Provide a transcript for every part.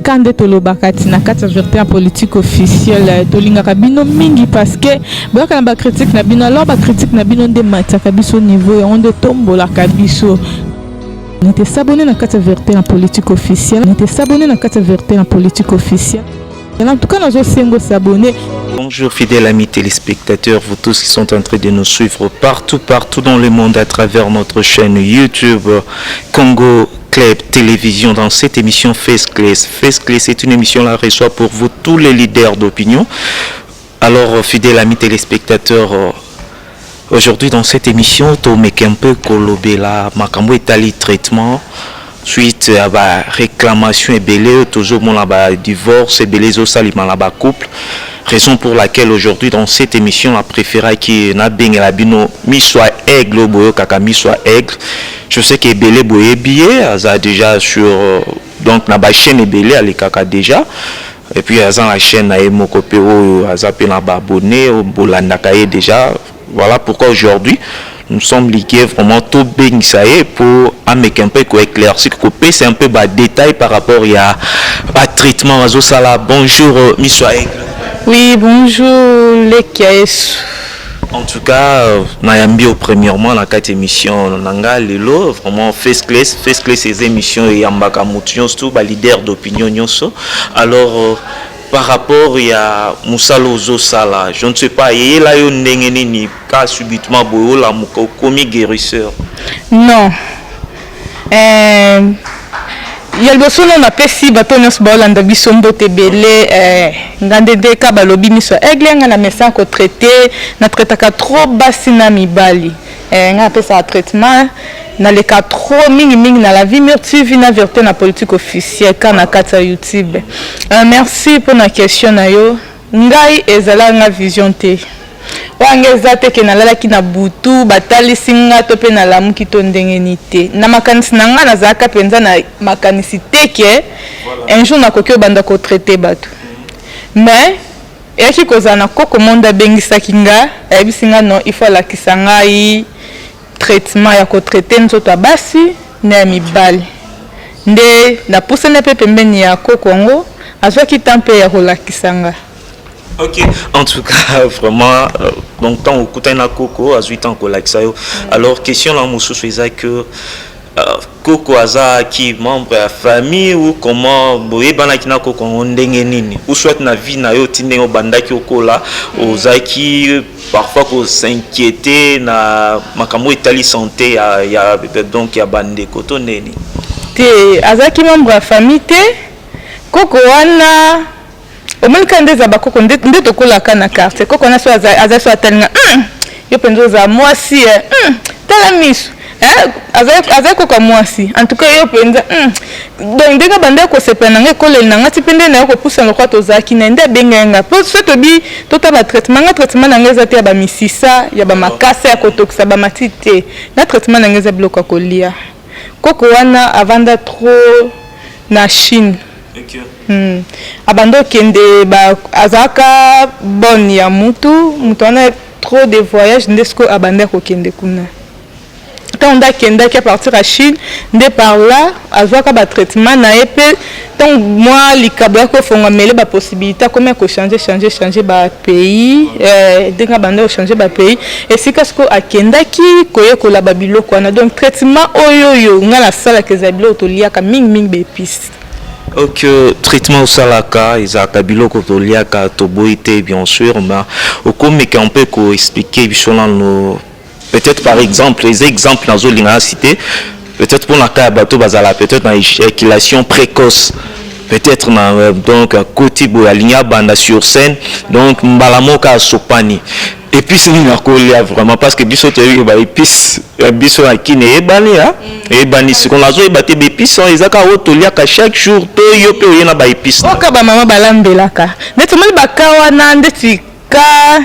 kande tolobakati na kati verté politique officielle tolingaka bino mingi parce que boka na ba critique na bino alors ba critique na bino nde mataka biso niveau ya onde tombola kabiso. N'était s'abonner na kati verté en politique officielle. N'était s'abonner na kati verté en politique officielle. En tout cas, nous allons s'abonner. Bonjour fidèles amis téléspectateurs, vous tous qui sont en train de nous suivre partout dans le monde à travers notre chaîne YouTube Congo Club Télévision dans cette émission Face-Class. Face-Class, c'est une émission là reçoit pour vous tous les leaders d'opinion. Alors fidèles amis téléspectateurs, aujourd'hui dans cette émission, Tomeke un peu kolobela makambo etali traitement suite à la réclamation et belé toujours mon divorce et belé au salima la couple. Raison pour laquelle aujourd'hui dans cette émission la préférée qui n'a bien la bino mi soit aigle boyo kaka mi soit aigle. Je sais que belé boye billet ça déjà sur donc na ba chaîne belé ali kaka déjà. Et puis à la chaîne na emokopeo azape na ba abonné au bolanda kaye déjà. Voilà pourquoi aujourd'hui nous sommes ligués vraiment tout bien ça est pour avec un peu éclaircir couper c'est un peu bas détail par rapport à traitement à Zosala. Bonjour Miss Aigle. Oui, bonjour les KS. En tout cas, Nayambi premièrement la 4 émissions nanga lelo vraiment Face-Class ces émissions et Yambaka Moution tout ba leader d'opinion nyonso. Alors par rapport à Moussalo Zosala, je ne sais pas, il y a eu un cas subitement boyo la commis guérisseur. Non. Il y a le son on appelle si batonos bolanda bisombo tebele ngande de ka balobi miso aigle ngana message ko traité na traitaka trop basina mibali nga appelle ça traitement na le cas trop mingi na la vie merci na verté na politique officielle kana kata YouTube. Merci pour la question na yo ngai ezala nga vision te wangeza te ke nalalaki na butu batalisi nga to pe na lamuki to ndenge ni te na makanisi na nga nazalaka penza na makanisi te ke un jour nakoki obanda kotraite bato mais eyaki kozala na koko monde abengisaki nga ayebisi nga non il faut alakisa ngai traitement ya kotraite nzoto ya basi na ya mibali nde napusana mpe pembeni ya koko ngo azwaki temps mpe ya kolakisa nga. Ok, en tout cas, vraiment, donc tant au Koutaina Coco, à 8 ans qu'on l'a ça. Alors, question là, Moussou, c'est que Coco Aza qui membre de la famille ou comment boye banakina Coco on ndengenini ou soit na vie na yo tinde o bandaki okola ozaki parfois ko s'inquiéter na makambo etali santé ya donc ya bande koto neni. Te Azaki membre de la famille te Coco wana omelika ndeza bakoko nde tokola kana carte koko na so aza so atalinga yo penzo za mwasi tala misu aza koko mwasi en tout cas yo penza donc ndeka bande ko sepena nge koleli nanga tipende na ko pusa lokwa tozaki na nde benga po so to bi tota ba traitement na ngeza te ya ba misisa ya ba makasa ya kotokisa ba matite na traitement na ngeza bloka kolia koko wana avanda trop na Chine. Abando kende ba azaka bon ya mutu wana trop de voyage ndesko abanda ko kende kuna tant kenda qui à partir à Chine de par là azaka ba traitement na epé tant moi likabla ko fonga mele ba possibilité comment ko changer ba pays denga banda changer ba pays et si kasko akenda ki koye ko la babilo kwana donc traitement oyoyo ngala sala ke zabilo to liaka ming be piste. Ok, traitement au salaka, ils ont kabilo kotoliaka toboité bien sûr, mais au comme qu'on peut expliquer peut-être par exemple les exemples dans une cité, peut-être pour la cas bateau bazala, peut-être dans éjaculation précoce, peut-être donc côté boyalia banda sur scène, donc mbalamoka sopani. Et puis c'est une colia vraiment parce que biso te ba épice biso akine ebani ha ebani ce qu'on a zo ebate be épice ils aka otolia ka chaque jour to yo pe oyena ba épice oka ba mama balambelaka neto mali bakawana ndeti ka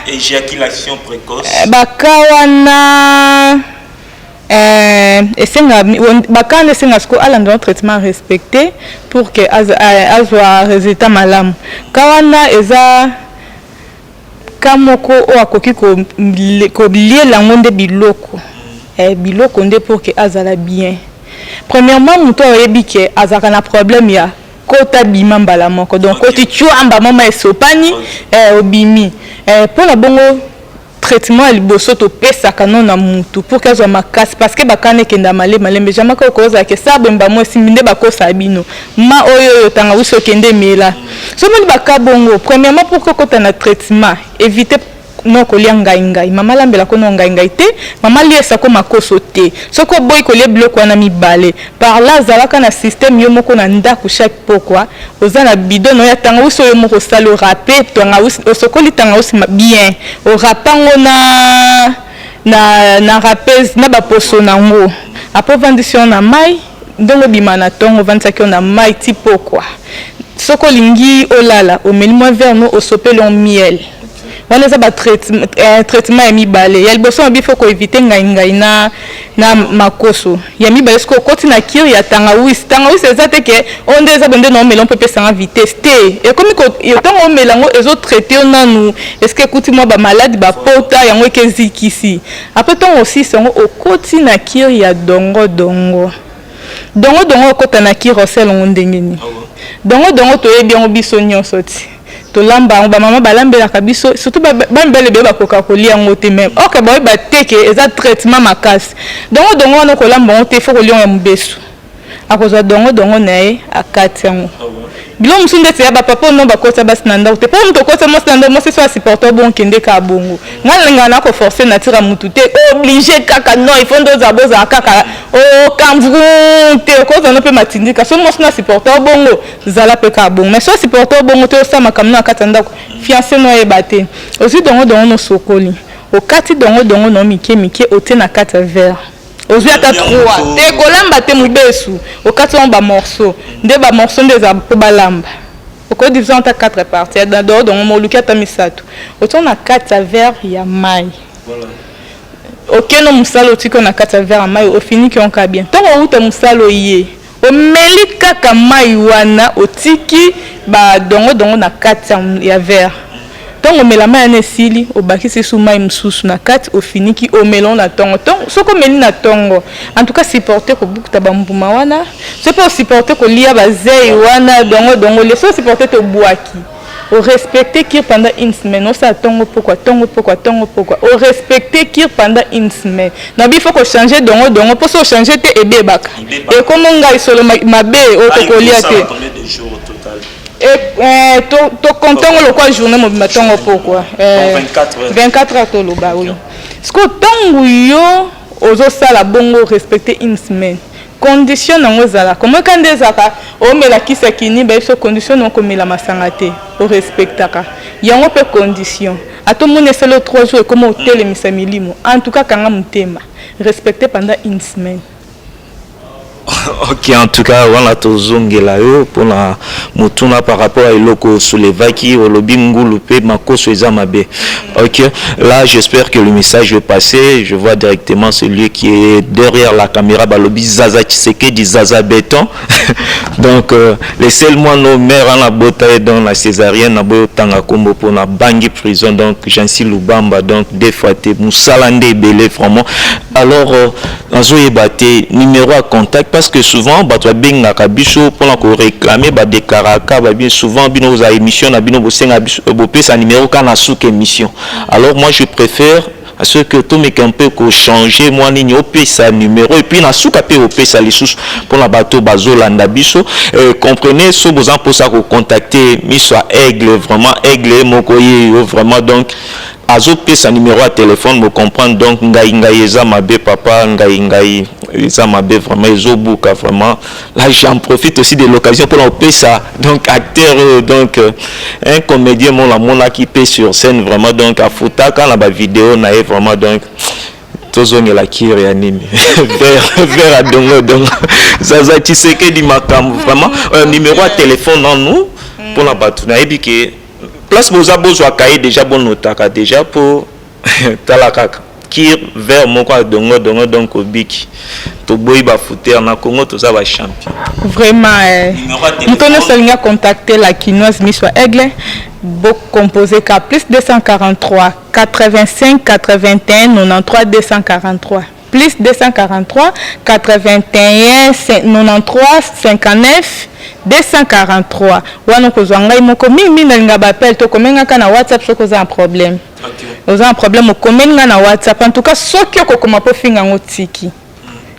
éjaculation précoce bakawana esenga bakana esenga sko alanda traitement respecté pour que azwa résultat malamu kawana eza kamoko o akoki ko lier la monde biloko biloko nde pour que azala bien. Premièrement muto oyebi ke azaka na problème ya kota bima mbala moko donc koti chuamba mama esopani obimi pour la bongo traitement à liboso to pesa kanon na mutu pour qu'elle soit makasi parce que bakane kenda malembe jamais ko koza ke sabemba mo siminde bakosa bino ma oyo tanga wiso kende mela so moni bakabongo premièrement pour que kota na traitement éviter non kolia ngai mama lambela ko non ngai te mama liesa ko makoso te soko boy ko le bloc wana mibale par là zalaka na système yo moko na ndako chaque pourquoi ozana bidon no ya tanga wiso yo moko salo rapé tanga wiso soko li tanga wiso bien o rapango na rapez na ba poso nango après vendition na mai ndongo bimana tongo vandisaki na mai ti pourquoi soko lingi olala o melimo vers no o sopelo miel wana za ba traitement ya mibale ya liboso na bifo ko éviter ngai na makoso ya mibale sko koti na kiri ya tangawisi ezate ke onde za bende no melon pepe sanga vitesse te et comme ko yotango melango ezo traiter nanu est-ce que kuti mo ba malade ba pota yango ekezikisi après ton aussi songo okoti na kiri ya dongo kota na kiri oselo ndengeni dongo to yebi ngo biso nyonso ti to lamba ba mama balambela kabiso surtout ba mbele be ba koka kolia ngote même ok ba ba teke eza traitement makasi dongo no ko lamba ngote fo ko lion ya mbesu akozwa dongo nae akati yango bilo musunde te ba papa no ba kota bas nanda te po mto kota mo nanda mo se so supporter bon kende ka bongo ngalenga na ko forcer na tira mutu te obligé kaka no il faut ndoza boza kaka o kamvru te ko za no pe matindika so mo na supporter bongo zala pe ka bongo mais so supporter bongo te sa makamno akata ndako fiancé no e baté aussi dongo no sokoli o kati dongo no mike ote na kata vert ozwi ata 3 te kolamba te mubesu okati on ba morceau nde ba morceau ndeza po balamba oko division ata 4 parties dans dehors donc mo luki ata misato oton na 4 verre ya mai voilà okeno musalo tiko na 4 verre ya mai o fini ki on ka bien to o uta musalo yé o meli kaka mai wana otiki ba dongo na 4 ya verre tongo melama ya sili obakisi suma msusu na kati ofiniki o melon na tongo soko meli na tongo en tout cas supporter ko bukuta bambuma wana c'est pas supporter ko lia bazei wana dongo les so supporter to buaki o respecter qui pendant une semaine on sa tongo pourquoi o respecter qui pendant une semaine na bi faut ko changer dongo pour so changer te ebebaka et comme ngai solo mabe o to ko lia te et to comptons le quoi journée mo matongo pourquoi 24 heures to loba oui ce que tango yo ozo sala bongo respecter une semaine condition nango zala comment quand des aka o mela kisa kini ba so condition non ko mela masanga te o respectaka yango pe condition ato mone selo 3 jours comme hôtel misamilimo en tout cas kanga mutema respecter pendant une semaine. Ok, en tout cas, voilà tozongela yo pour la mutuna par rapport à Eloko Soulevaki, Olobi Ngulupe, Makoso Ezamabe. Ok, là j'espère que le message est passé. Je vois directement celui qui est derrière la caméra, Balobi Zaza Tshisekedi Zaza Béton. Donc, laissez-moi nos mères en la bota dans la césarienne, na boyo tanga kombo pour la bangi prison. Donc, Jansi Lubamba, donc des fois te Moussalande Belé vraiment. Alors, dans Zoyebate, numéro à contact parce que souvent batwa benga kabiso pour la réclamer ba déclaraka ba bien souvent bino za émission na bino bosenga bopé sa numéro kana souk émission. Alors moi je préfère à ce que tout mes campé ko changer moi ni opé sa numéro et puis na souka pe opé sa les sous pour la bateau bazolanda biso comprenez so besoin pour ça ko contacter miso aigle vraiment aigle mokoye vraiment donc azo pe sa numéro à téléphone me comprendre donc ngai eza mabe papa ngai ça m'a vraiment ezobuka vraiment là j'en profite aussi de l'occasion pour appeler ça donc acteur donc un comédien mon qui paie sur scène vraiment donc à fouta quand la vidéo na vraiment donc tozonge la qui réanime vers à donc Zaza Tshisekedi makam vraiment numéro à téléphone en nous pour la batuna et puis que place boza bozwa kaye déjà bon notaka déjà pour talakaka kir vers moko dongo donc obiki to boy ba fouter na Congo to za ba champion vraiment nous salinga contacter la Kinoise Miss Aigle beau composé ka plus 243 85 81 93 243 plus 243 81 93 59 243 wana kozwa ngai moko mingi nalinga bapel to komenga kana WhatsApp soko za un problème. Oza un problème komenga na WhatsApp en tout cas soki okokoma po finga ngo tiki.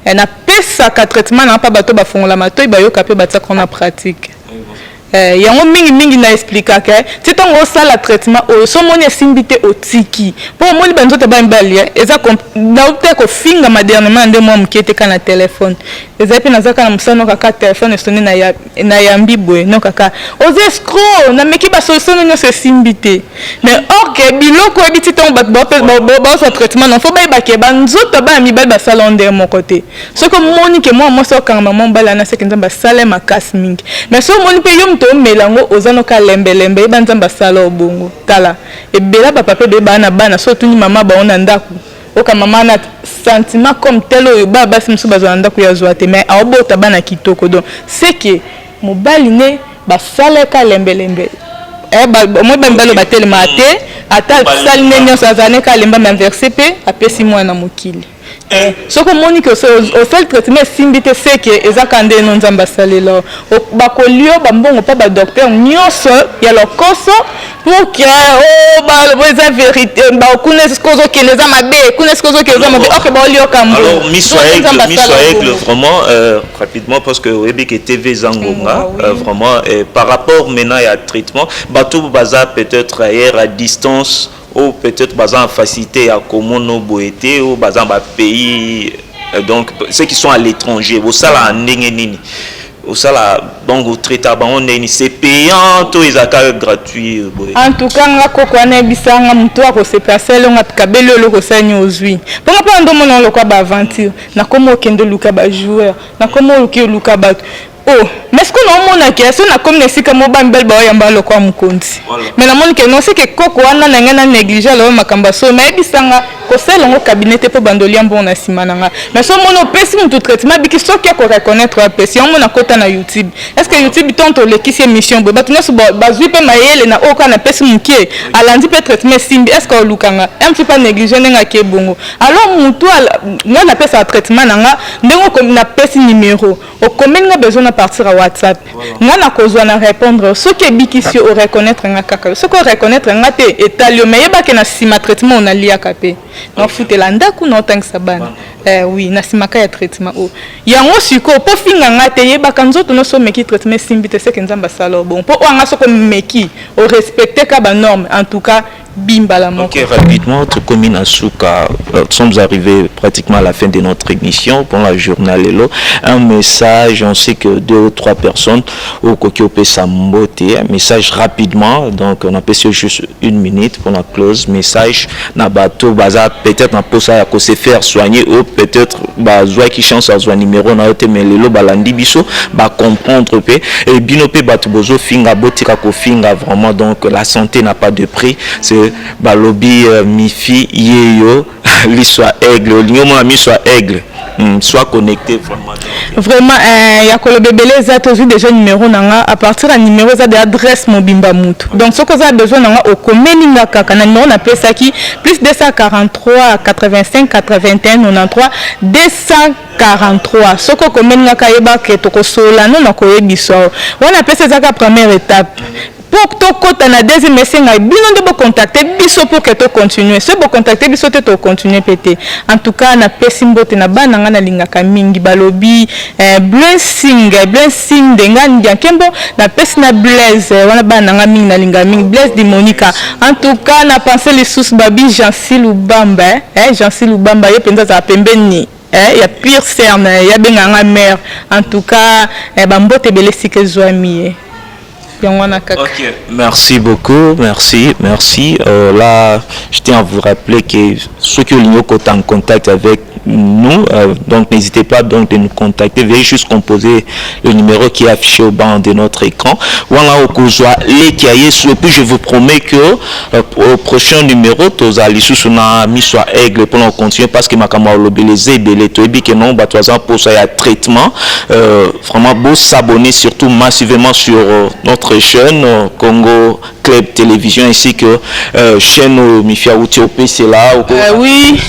Na pesa ka traitement na pa bato bafongola matoi bayoka pe batsa kona pratique. Yango mingi na expliquer que si tongo sala traitement o so moni simbité o tiki pour moni banzo te ba mbali eza na opte ko finga modernement nde mo mkete kana téléphone eza pe nazaka na musano kaka téléphone soni na yambi boy non kaka os escrocs na meki ba solution no se simbité mais or que biloko ebiti tongo ba so traitement non faut ba ke banzo to ba mi ba sala onde mon côté ce que moni que moi so kanga mon bala na se kenza ba sala makas mingi mais so moni pe yom to melango ozano ka lembe banzamba sala obongo tala ebela papa pe bana so tuni mama ba ona ndaku oka mama na sentiment comme tel oyo baba simso bazana ndaku ya zoate mais aobota bana kitoko donc c'est que mobali ne ba sala ka lembe mo bambalo batelema ate ata sali ne nyonso azane ka lemba m'inverser pe apesi mwana mokili. Ce que Monique au fait traitement simbité c'est que ezakande non nzamba salela bakolio bambongo pa ba docteur nyonso ya lokoso pour que eza vérité ba connaisse kozo ke les amabe connaisse kozo ke les amabe OK ba olio kambo. Alors miso aigle vraiment rapidement parce que Webik TV Zangonga vraiment par rapport maintenant à traitement bato baza peut-être ailleurs à distance ou peut-être basant en facilité à Komono Boété ou basant en pays donc ceux qui sont à l'étranger au sala nini au sala donc au traitement c'est payant tout les accueils gratuits en tout cas ngako kwana bisanga mtu ako se passer longa kabelo loko sanyo ozwi pour pas ndo mona lokwa ba aventure na komo kendo luka ba joueur na komo luka ba oh mais ce qu'on a mon question na comme nesika mo bambel ba yamba lokwa mukonzi mais na moni que non c'est que koko wana na ngana négliger lo makamba so mais bisanga ko sel ngo cabinet po bandolia mbon na simananga mais so mono pesi mutu traitement biki so ki ko reconnaître pesi on na kota na YouTube est-ce que YouTube tonto le kisi émission bo batuna so bazui pe mayele na oka na pesi mukie alandi pe traitement simbi est-ce que lukanga un petit pas négliger nga ke bongo alors mutu nga na pesa traitement nanga ndengo ko na pesi numéro o combien nga besoin à partir à WhatsApp nga na kozwa na répondre ce qui biki si o reconnaître nga kaka ce ko reconnaître nga te etalio mais yeba ke na sima traitement on a lia kapé non fouté la ndaku non tant que ça ban oui na simaka ya traitement o yango siko po finga nga te yeba kanzoto no so meki traitement simbite se kenzamba salo bon po anga so ko meki o respecter ka ba norme en tout cas bimbala moko. OK rapidement tout commune Asuka sommes arrivés pratiquement à la fin de notre émission pour la journal Hello un message on sait que 2 ou 3 personnes au Kokiope Sambote un message rapidement donc on a passé juste 1 minute pour la close message na bato baza peut-être na posa ya ko se faire soigner ou peut-être bazwa qui chance à zwa numéro na yote mais lelo balandi biso ba comprendre pe et binope bato bozo finga botika ko finga vraiment donc la santé n'a pas de prix c'est balobi mifi yeyo li soit aigle lingomo na mi soit aigle soit connecté vraiment ya kolobebele za tozu déjà numéro nanga à partir du numéro za de adresse mobimba mutu donc ce que vous avez besoin nanga au komelinga kaka na numéro na pesa ki plus 243 85 81 93 243 ce que komelinga kayeba ke tokosola non na koyebiso wana pesa za ka première étape pour to kota na deuxième messenga bino de bo contacter biso pour que to continuer ce bo contacter biso te to continuer pété en tout cas na pesimbote na bana nga na lingaka mingi balobi blessing de ngani ya kembo na pesi na blaise wana bana nga mingi na linga mingi blaise di Monica en tout cas na penser les sous babi Jansi Lubamba Jansi Lubamba ye penza za pembeni ya pire cerne ya benga mère en tout cas bambote belesi ke zoami. OK, merci beaucoup, merci. Là, je tiens à vous rappeler que ceux qui ont en contact avec nous, donc n'hésitez pas donc de nous contacter. Veuillez juste composer le numéro qui est affiché au bas de notre écran. Voilà, et puis je vous promets que au prochain numéro, tous allez sous mis soit aigle pour nous continuer parce que ma camarade lobélisé belé que non bah toi pour ça il y a traitement vraiment beau s'abonner surtout massivement sur notre chaîne Congo Club Télévision ainsi que chaîne Mifia Outi au PC là oui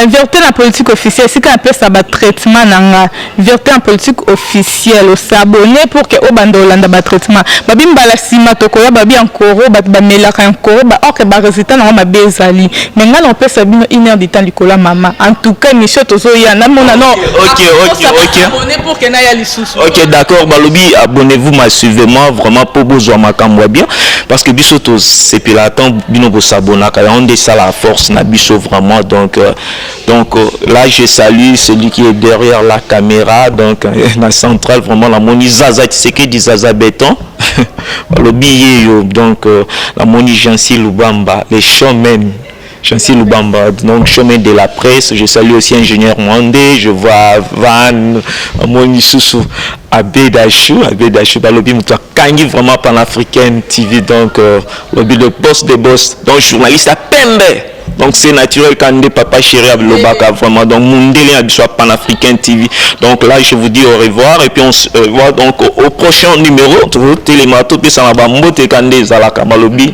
vérité la politique officielle si quand appelle ça ba traitement nanga vérité en politique officielle au s'abonner pour que au bando landa ba traitement babi mbala sima tokoya babi encore ba melaka encore ba ok ba résultat na ma bezali mais nga on peut ça bino 1 heure de temps likola mama en tout cas monsieur tozo ya na mona non OK pour que na ya lisusu OK d'accord balobi abonnez-vous massivement vraiment pour besoin makamwa bien parce que biso to c'est pilatant bino bo s'abonner ka on de ça la force na biso vraiment donc là je salue celui qui est derrière la caméra donc la centrale vraiment la moni Zaza Tshisekedi Zaza Béton balobi yo donc la moni Jansi Lubamba les showmen Jansi Lubamba, donc chemin de la presse. Je salue aussi ingénieur Mwandé, je vois Van, Moni Soussou, Abedachou, Balobi Moutoua Kangi, vraiment panafricaine TV, donc lobby de boss des boss, donc journaliste à Pembe. Donc c'est naturel quand des papa chéri à Lobaka vraiment donc Mundele a soit panafricain TV. Donc là je vous dis au revoir et puis on se voit donc au prochain numéro. Télémato puis ça va mbote kande zalaka Balobi.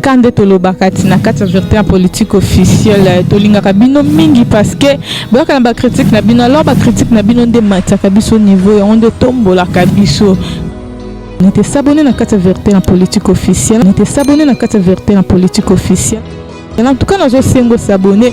Kande tolobakati na kati vérité en politique officielle tolingaka bino mingi parce que boyaka na ba critique na bino alors ba critique na bino nde mataka biso niveau et on de tombola kabiso. N'était s'abonner na kati vérité en politique officielle. N'était s'abonner na kati vérité en politique officielle. Et en tout cas nous aussi s'abonner